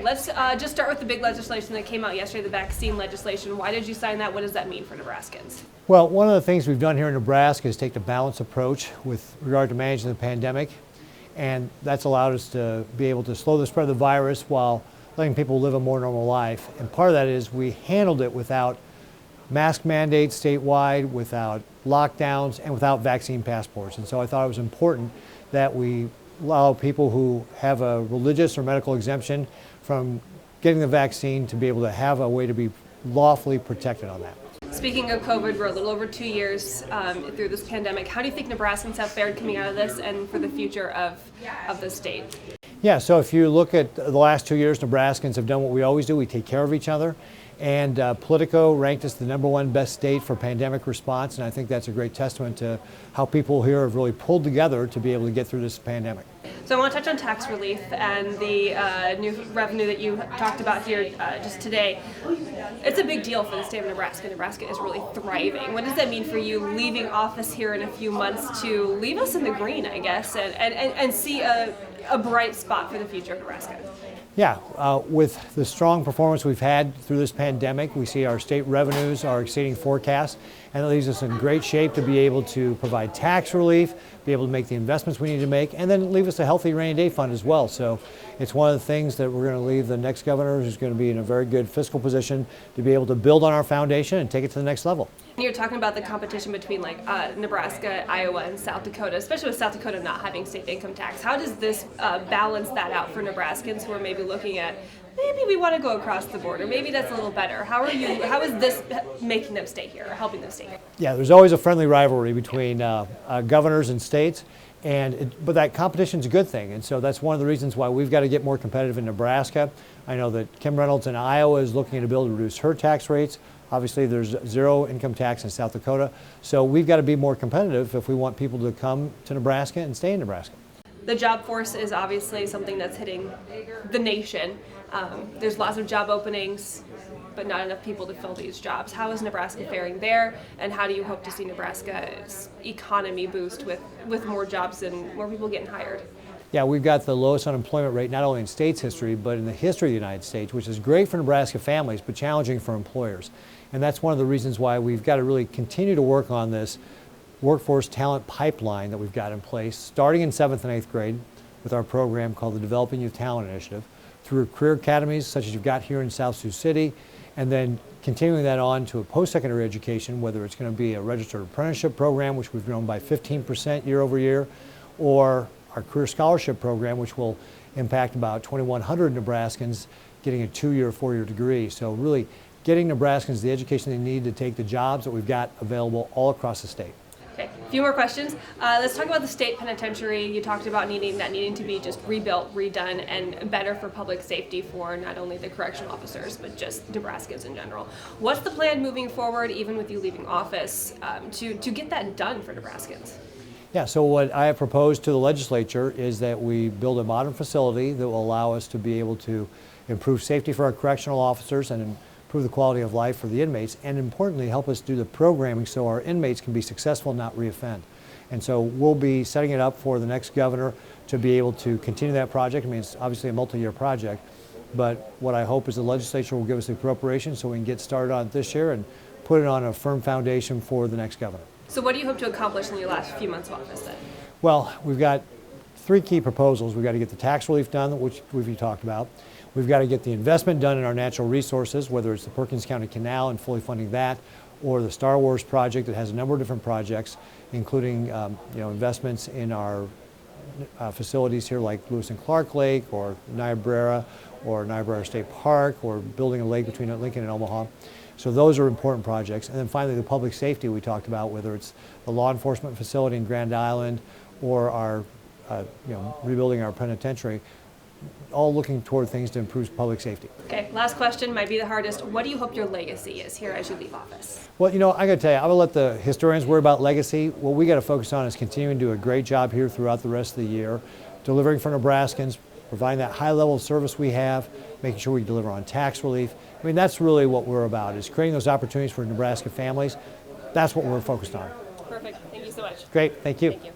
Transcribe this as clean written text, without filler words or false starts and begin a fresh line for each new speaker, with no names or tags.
let's just start with the big legislation that came out yesterday, the vaccine legislation. Why did you sign that? What does that mean for Nebraskans?
Well, one of the things we've done here in Nebraska is take a balanced approach with regard to managing the pandemic, and that's allowed us to be able to slow the spread of the virus while letting people live a more normal life. And part of that is we handled it without mask mandates statewide, without lockdowns, and without vaccine passports. And so I thought it was important that we allow people who have a religious or medical exemption from getting the vaccine to be able to have a way to be lawfully protected on that.
Speaking of COVID, we're a little over 2 years through this pandemic. How do you think Nebraskans have fared coming out of this and for the future of the state?
Yeah, so if you look at the last 2 years, Nebraskans have done what we always do. We take care of each other. And Politico ranked us the #1 best state for pandemic response. And I think that's a great testament to how people here have really pulled together to be able to get through this pandemic.
So I want to touch on tax relief and the new revenue that you talked about here just today. It's a big deal for the state of Nebraska. Nebraska is really thriving. What does that mean for you leaving office here in a few months to leave us in the green, I guess, and see a bright spot for the future of Nebraska?
Yeah, with the strong performance we've had through this pandemic, we see our state revenues are exceeding forecasts, and it leaves us in great shape to be able to provide tax relief, be able to make the investments we need to make, and then leave us a healthy rainy day fund as well. So it's one of the things that we're going to leave the next governor who's going to be in a very good fiscal position to be able to build on our foundation and take it to the next level.
You're talking about the competition between Nebraska, Iowa, and South Dakota, especially with South Dakota not having state income tax. How does this balance that out for Nebraskans who are maybe looking at, maybe we want to go across the border, maybe that's a little better? How is this making them stay here or helping them stay here?
Yeah, there's always a friendly rivalry between governors and states, but that competition is a good thing. And so that's one of the reasons why we've got to get more competitive in Nebraska. I know that Kim Reynolds in Iowa is looking to be able to reduce her tax rates. Obviously, there's zero income tax in South Dakota. So we've got to be more competitive if we want people to come to Nebraska and stay in Nebraska.
The job force is obviously something that's hitting the nation. There's lots of job openings, but not enough people to fill these jobs. How is Nebraska faring there, and how do you hope to see Nebraska's economy boost with more jobs and more people getting hired?
Yeah, we've got the lowest unemployment rate not only in state's history, but in the history of the United States, which is great for Nebraska families, but challenging for employers. And that's one of the reasons why we've got to really continue to work on this workforce talent pipeline that we've got in place, starting in 7th and 8th grade with our program called the Developing Youth Talent Initiative, through career academies such as you've got here in South Sioux City, and then continuing that on to a post-secondary education, whether it's going to be a registered apprenticeship program, which we've grown by 15% year over year, or our career scholarship program, which will impact about 2,100 Nebraskans getting a 2-year, 4-year degree. So really getting Nebraskans the education they need to take the jobs that we've got available all across the state.
Okay, a few more questions. Let's talk about the state penitentiary. You talked about needing to be just rebuilt, redone, and better for public safety for not only the correctional officers, but just Nebraskans in general. What's the plan moving forward, even with you leaving office, to get that done for Nebraskans?
Yeah, so what I have proposed to the legislature is that we build a modern facility that will allow us to be able to improve safety for our correctional officers and improve the quality of life for the inmates, and importantly help us do the programming so our inmates can be successful and not reoffend. And so we'll be setting it up for the next governor to be able to continue that project. I mean, it's obviously a multi-year project, but what I hope is the legislature will give us the appropriation so we can get started on it this year and put it on a firm foundation for the next governor.
So what do you hope to accomplish in your last few months of office then?
Well, we've got 3 key proposals. We've got to get the tax relief done, which we've talked about. We've got to get the investment done in our natural resources, whether it's the Perkins County Canal and fully funding that, or the Star Wars project that has a number of different projects, including investments in our facilities here like Lewis and Clark Lake, or Niobrara State Park, or building a lake between Lincoln and Omaha. So those are important projects. And then finally, the public safety we talked about, whether it's the law enforcement facility in Grand Island or our rebuilding our penitentiary, all looking toward things to improve public safety.
Okay, last question, might be the hardest. What do you hope your legacy is here as you leave office?
Well, I got to tell you, I will let the historians worry about legacy. What we got to focus on is continuing to do a great job here throughout the rest of the year, delivering for Nebraskans, providing that high level of service we have, making sure we deliver on tax relief. I mean, that's really what we're about, is creating those opportunities for Nebraska families. That's what we're focused on.
Perfect. Thank you so much.
Great. Thank you.
Thank you.